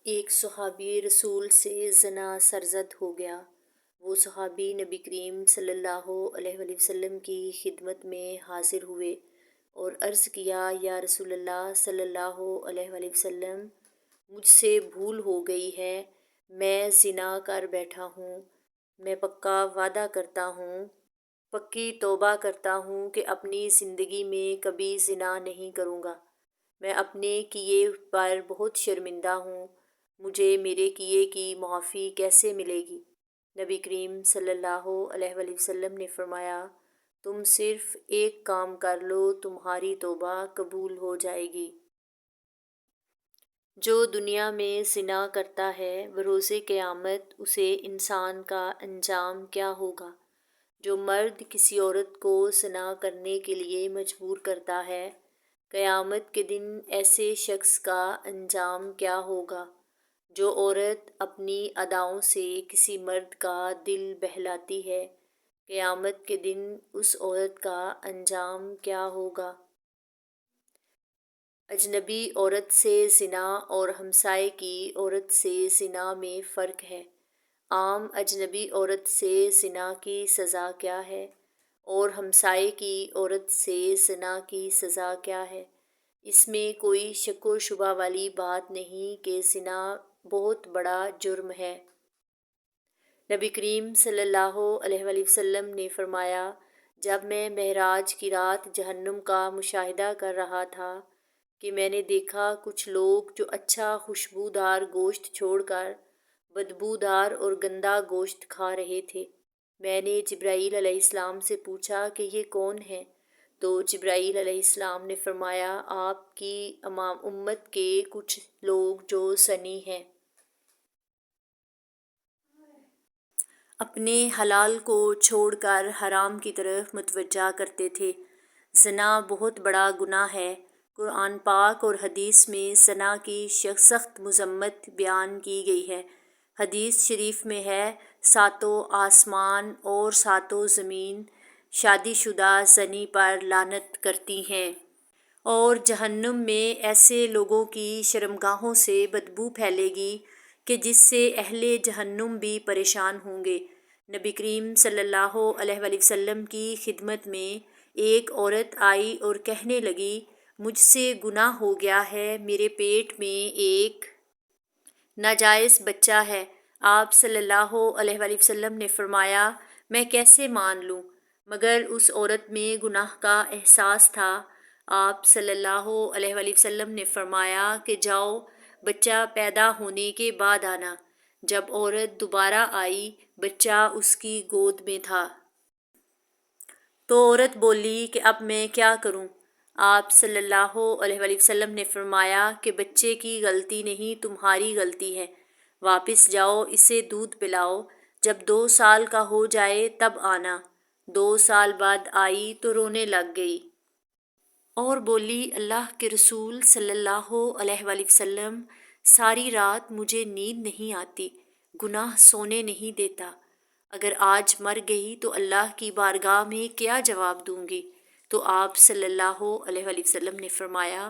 ایک صحابی رسول سے زنا سرزد ہو گیا۔ وہ صحابی نبی کریم صلی اللہ علیہ وآلہ وسلم کی خدمت میں حاضر ہوئے اور عرض کیا، یا رسول اللہ صلی اللہ علیہ وآلہ وسلم، مجھ سے بھول ہو گئی ہے، میں زنا کر بیٹھا ہوں۔ میں پکا وعدہ کرتا ہوں، پکی توبہ کرتا ہوں کہ اپنی زندگی میں کبھی زنا نہیں کروں گا۔ میں اپنے کیے پر بہت شرمندہ ہوں، مجھے میرے کیے کی معافی کیسے ملے گی؟ نبی کریم صلی اللہ علیہ وآلہ وسلم نے فرمایا، تم صرف ایک کام کر لو، تمہاری توبہ قبول ہو جائے گی۔ جو دنیا میں زنا کرتا ہے، بروز قیامت اسے انسان کا انجام کیا ہوگا؟ جو مرد کسی عورت کو زنا کرنے کے لیے مجبور کرتا ہے، قیامت کے دن ایسے شخص کا انجام کیا ہوگا؟ جو عورت اپنی اداؤں سے کسی مرد کا دل بہلاتی ہے، قیامت کے دن اس عورت کا انجام کیا ہوگا؟ اجنبی عورت سے زنا اور ہمسائے کی عورت سے زنا میں فرق ہے۔ عام اجنبی عورت سے زنا کی سزا کیا ہے اور ہمسائے کی عورت سے زنا کی سزا کیا ہے؟ اس میں کوئی شک و شبہ والی بات نہیں کہ زنا بہت بڑا جرم ہے۔ نبی کریم صلی اللہ علیہ وآلہ وسلم نے فرمایا، جب میں معراج کی رات جہنم کا مشاہدہ کر رہا تھا کہ میں نے دیکھا کچھ لوگ جو اچھا خوشبودار گوشت چھوڑ کر بدبودار اور گندا گوشت کھا رہے تھے۔ میں نے جبرائیل علیہ السلام سے پوچھا کہ یہ کون ہیں؟ تو جبرائیل علیہ السلام نے فرمایا، آپ کی امت کے کچھ لوگ جو زنی ہیں۔ اپنے حلال کو چھوڑ کر حرام کی طرف متوجہ کرتے تھے۔ زنا بہت بڑا گناہ ہے۔ قرآن پاک اور حدیث میں زنا کی سخت مذمت بیان کی گئی ہے۔ حدیث شریف میں ہے، ساتوں آسمان اور ساتوں زمین شادی شدہ زنی پر لعنت کرتی ہیں، اور جہنم میں ایسے لوگوں کی شرمگاہوں سے بدبو پھیلے گی کہ جس سے اہل جہنم بھی پریشان ہوں گے۔ نبی کریم صلی اللہ علیہ وآلہ وسلم کی خدمت میں ایک عورت آئی اور کہنے لگی، مجھ سے گناہ ہو گیا ہے، میرے پیٹ میں ایک ناجائز بچہ ہے۔ آپ صلی اللہ علیہ وآلہ وسلم نے فرمایا، میں کیسے مان لوں؟ مگر اس عورت میں گناہ کا احساس تھا۔ آپ صلی اللہ علیہ وآلہ وسلم نے فرمایا کہ جاؤ، بچہ پیدا ہونے کے بعد آنا۔ جب عورت دوبارہ آئی، بچہ اس کی گود میں تھا۔ تو عورت بولی کہ اب میں کیا کروں؟ آپ صلی اللہ علیہ وآلہ وسلم نے فرمایا کہ بچے کی غلطی نہیں، تمہاری غلطی ہے۔ واپس جاؤ، اسے دودھ پلاؤ، جب 2 سال کا ہو جائے تب آنا۔ 2 سال بعد آئی تو رونے لگ گئی اور بولی، اللہ کے رسول صلی اللہ علیہ وآلہ وسلم، ساری رات مجھے نیند نہیں آتی، گناہ سونے نہیں دیتا، اگر آج مر گئی تو اللہ کی بارگاہ میں کیا جواب دوں گی؟ تو آپ صلی اللہ علیہ وآلہ وسلم نے فرمایا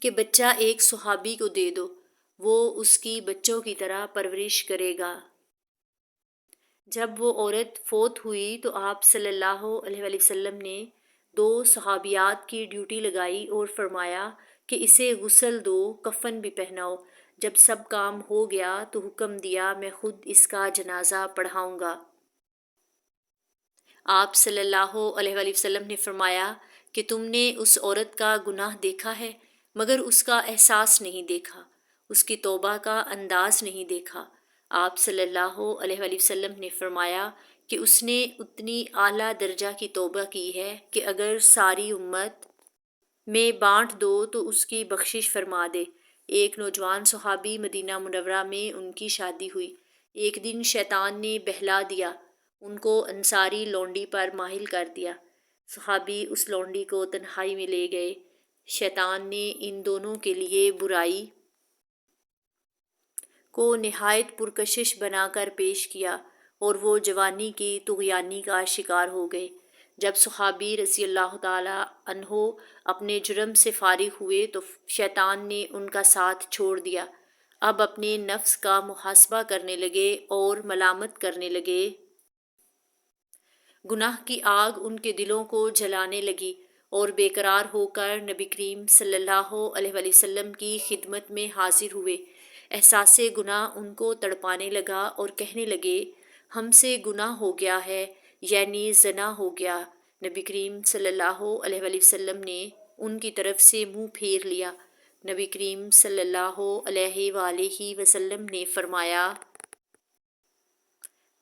کہ بچہ ایک صحابی کو دے دو، وہ اس کی بچوں کی طرح پرورش کرے گا۔ جب وہ عورت فوت ہوئی تو آپ صلی اللہ علیہ وآلہ وسلم نے 2 صحابیات کی ڈیوٹی لگائی اور فرمایا کہ اسے غسل دو، کفن بھی پہناؤ۔ جب سب کام ہو گیا تو حکم دیا، میں خود اس کا جنازہ پڑھاؤں گا۔ آپ صلی اللہ علیہ وآلہ وسلم نے فرمایا کہ تم نے اس عورت کا گناہ دیکھا ہے، مگر اس کا احساس نہیں دیکھا، اس کی توبہ کا انداز نہیں دیکھا۔ آپ صلی اللہ علیہ وآلہ وسلم نے فرمایا کہ اس نے اتنی اعلیٰ درجہ کی توبہ کی ہے کہ اگر ساری امت میں بانٹ دو تو اس کی بخشش فرما دے۔ ایک نوجوان صحابی مدینہ منورہ میں ان کی شادی ہوئی۔ ایک دن شیطان نے بہلا دیا، ان کو انصاری لونڈی پر مائل کر دیا۔ صحابی اس لونڈی کو تنہائی میں لے گئے۔ شیطان نے ان دونوں کے لیے برائی کو نہایت پرکشش بنا کر پیش کیا اور وہ جوانی کی طغیانی کا شکار ہو گئے۔ جب صحابی رضی اللہ تعالی عنہ اپنے جرم سے فارغ ہوئے تو شیطان نے ان کا ساتھ چھوڑ دیا۔ اب اپنے نفس کا محاسبہ کرنے لگے اور ملامت کرنے لگے۔ گناہ کی آگ ان کے دلوں کو جلانے لگی اور بے قرار ہو کر نبی کریم صلی اللہ علیہ وآلہ وسلم کی خدمت میں حاضر ہوئے۔ احساس گناہ ان کو تڑپانے لگا اور کہنے لگے، ہم سے گناہ ہو گیا ہے، یعنی زنا ہو گیا۔ نبی کریم صلی اللہ علیہ وآلہ وسلم نے ان کی طرف سے منہ پھیر لیا۔ نبی کریم صلی اللہ علیہ وآلہ وسلم نے فرمایا،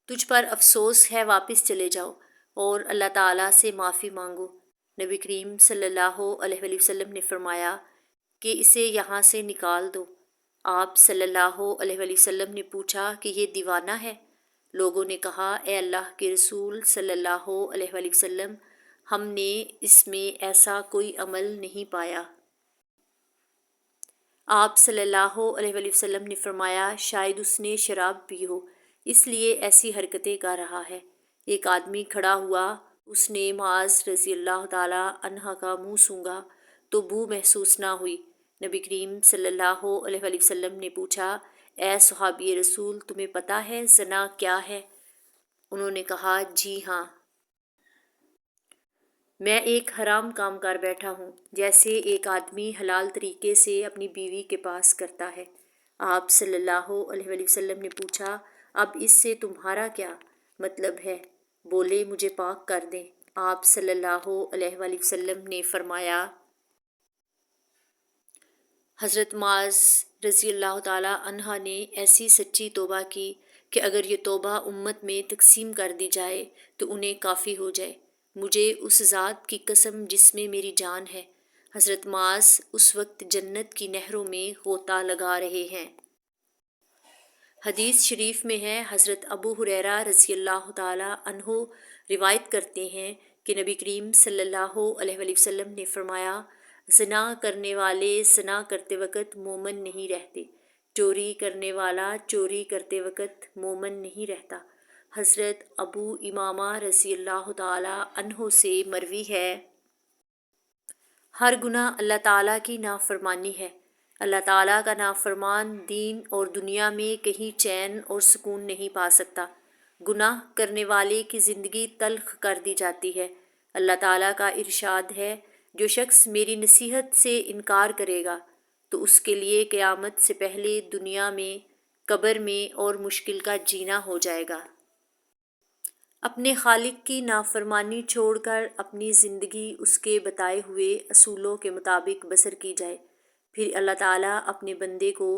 تجھ پر افسوس ہے، واپس چلے جاؤ اور اللہ تعالیٰ سے معافی مانگو۔ نبی کریم صلی اللہ علیہ وآلہ وسلم نے فرمایا کہ اسے یہاں سے نکال دو۔ آپ صلی اللہ علیہ وآلہ وسلم نے پوچھا کہ یہ دیوانہ ہے؟ لوگوں نے کہا، اے اللہ کے رسول صلی اللہ علیہ وآلہ وسلم، ہم نے اس میں ایسا کوئی عمل نہیں پایا۔ آپ صلی اللہ علیہ وآلہ وسلم نے فرمایا، شاید اس نے شراب پی ہو، اس لیے ایسی حرکتیں کر رہا ہے۔ ایک آدمی کھڑا ہوا، اس نے معاذ رضی اللہ تعالی عنہ کا منہ سونگھا تو بو محسوس نہ ہوئی۔ نبی کریم صلی اللہ علیہ وآلہ وسلم نے پوچھا، اے صحابی رسول، تمہیں پتہ ہے زنا کیا ہے؟ انہوں نے کہا، جی ہاں، میں ایک حرام کام کر بیٹھا ہوں، جیسے ایک آدمی حلال طریقے سے اپنی بیوی کے پاس کرتا ہے۔ آپ صلی اللہ علیہ وآلہ وسلم نے پوچھا، اب اس سے تمہارا کیا مطلب ہے؟ بولے، مجھے پاک کر دیں۔ آپ صلی اللہ علیہ وآلہ وسلم نے فرمایا، حضرت معاذ رضی اللہ تعالی عنہ نے ایسی سچی توبہ کی کہ اگر یہ توبہ امت میں تقسیم کر دی جائے تو انہیں کافی ہو جائے۔ مجھے اس ذات کی قسم جس میں میری جان ہے، حضرت معاذ اس وقت جنت کی نہروں میں غوطہ لگا رہے ہیں۔ حدیث شریف میں ہے، حضرت ابو ہریرہ رضی اللہ تعالی عنہ روایت کرتے ہیں کہ نبی کریم صلی اللہ علیہ وآلہ وسلم نے فرمایا، زنا کرنے والے زنا کرتے وقت مومن نہیں رہتے، چوری کرنے والا چوری کرتے وقت مومن نہیں رہتا۔ حضرت ابو امامہ رضی اللہ تعالی عنہ سے مروی ہے، ہر گناہ اللہ تعالیٰ کی نافرمانی ہے۔ اللہ تعالیٰ کا نافرمان دین اور دنیا میں کہیں چین اور سکون نہیں پا سکتا۔ گناہ کرنے والے کی زندگی تلخ کر دی جاتی ہے۔ اللہ تعالیٰ کا ارشاد ہے، جو شخص میری نصیحت سے انکار کرے گا تو اس کے لیے قیامت سے پہلے دنیا میں، قبر میں اور مشکل کا جینا ہو جائے گا۔ اپنے خالق کی نافرمانی چھوڑ کر اپنی زندگی اس کے بتائے ہوئے اصولوں کے مطابق بسر کی جائے، پھر اللہ تعالیٰ اپنے بندے کو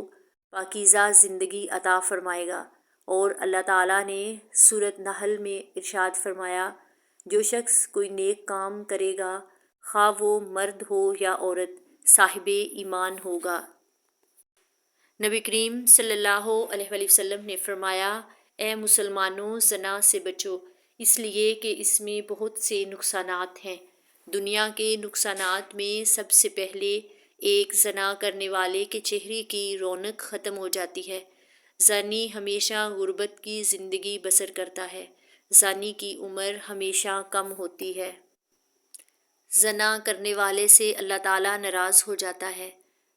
پاکیزہ زندگی عطا فرمائے گا۔ اور اللہ تعالیٰ نے سورۃ نحل میں ارشاد فرمایا، جو شخص کوئی نیک کام کرے گا، خواہ وہ مرد ہو یا عورت، صاحب ایمان ہوگا۔ نبی کریم صلی اللہ علیہ وآلہ وسلم نے فرمایا، اے مسلمانوں، زنا سے بچو، اس لیے کہ اس میں بہت سے نقصانات ہیں۔ دنیا کے نقصانات میں سب سے پہلے ایک زنا کرنے والے کے چہرے کی رونق ختم ہو جاتی ہے۔ زانی ہمیشہ غربت کی زندگی بسر کرتا ہے۔ زانی کی عمر ہمیشہ کم ہوتی ہے۔ زنا کرنے والے سے اللہ تعالیٰ ناراض ہو جاتا ہے۔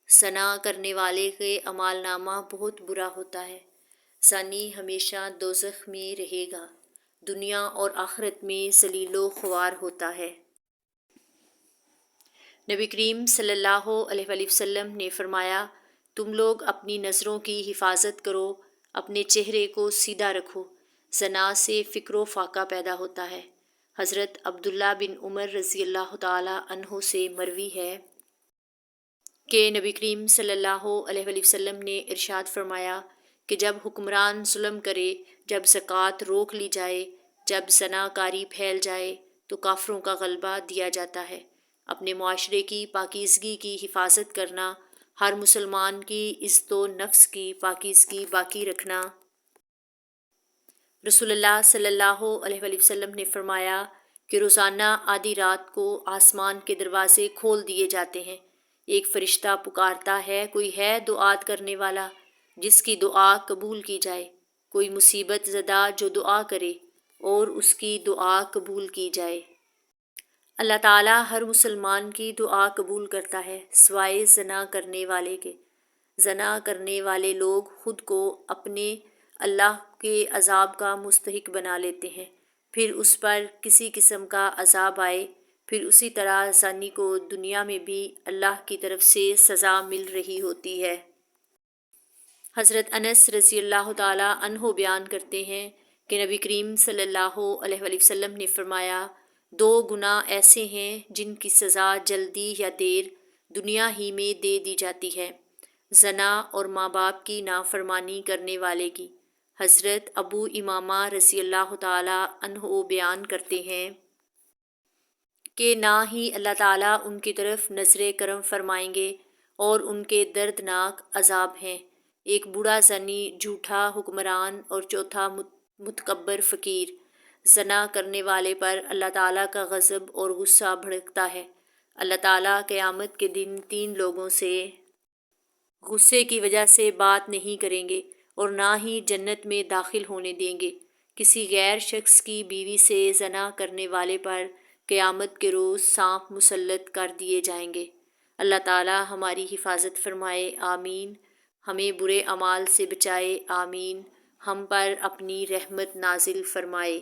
زنا کرنے والے کے اعمال نامہ بہت برا ہوتا ہے۔ زانی ہمیشہ دوزخ میں رہے گا، دنیا اور آخرت میں ذلیل و خوار ہوتا ہے۔ نبی کریم صلی اللہ علیہ وآلہ وسلم نے فرمایا، تم لوگ اپنی نظروں کی حفاظت کرو، اپنے چہرے کو سیدھا رکھو، زنا سے فقر و فاقہ پیدا ہوتا ہے۔ حضرت عبداللہ بن عمر رضی اللہ تعالی عنہ سے مروی ہے کہ نبی کریم صلی اللہ علیہ وآلہ وسلم نے ارشاد فرمایا کہ جب حکمران ظلم کرے، جب زکوٰۃ روک لی جائے، جب زنا کاری پھیل جائے تو کافروں کا غلبہ دیا جاتا ہے۔ اپنے معاشرے کی پاکیزگی کی حفاظت کرنا، ہر مسلمان کی عزت و نفس کی پاکیزگی باقی رکھنا۔ رسول اللہ صلی اللہ علیہ وآلہ وسلم نے فرمایا کہ روزانہ آدھی رات کو آسمان کے دروازے کھول دیے جاتے ہیں، ایک فرشتہ پکارتا ہے، کوئی ہے دعا کرنے والا جس کی دعا قبول کی جائے، کوئی مصیبت زدہ جو دعا کرے اور اس کی دعا قبول کی جائے۔ اللہ تعالیٰ ہر مسلمان کی دعا قبول کرتا ہے سوائے زنا کرنے والے کے۔ زنا کرنے والے لوگ خود کو اپنے اللہ کے عذاب کا مستحق بنا لیتے ہیں، پھر اس پر کسی قسم کا عذاب آئے، پھر اسی طرح زانی کو دنیا میں بھی اللہ کی طرف سے سزا مل رہی ہوتی ہے۔ حضرت انس رضی اللہ تعالیٰ عنہ بیان کرتے ہیں کہ نبی کریم صلی اللہ علیہ وآلہ وسلم نے فرمایا، دو گناہ ایسے ہیں جن کی سزا جلدی یا دیر دنیا ہی میں دے دی جاتی ہے، زنا اور ماں باپ کی نافرمانی کرنے والے کی۔ حضرت ابو امامہ رضی اللہ تعالیٰ عنہ بیان کرتے ہیں کہ نہ ہی اللہ تعالیٰ ان کی طرف نظر کرم فرمائیں گے اور ان کے دردناک عذاب ہیں، ایک بوڑھا زنی، جھوٹا حکمران اور چوتھا متکبر فقیر۔ زنا کرنے والے پر اللہ تعالیٰ کا غضب اور غصہ بھڑکتا ہے۔ اللہ تعالیٰ قیامت کے دن تین لوگوں سے غصے کی وجہ سے بات نہیں کریں گے اور نہ ہی جنت میں داخل ہونے دیں گے۔ کسی غیر شخص کی بیوی سے زنا کرنے والے پر قیامت کے روز سانپ مسلط کر دیے جائیں گے۔ اللہ تعالیٰ ہماری حفاظت فرمائے، آمین۔ ہمیں برے اعمال سے بچائے، آمین۔ ہم پر اپنی رحمت نازل فرمائے۔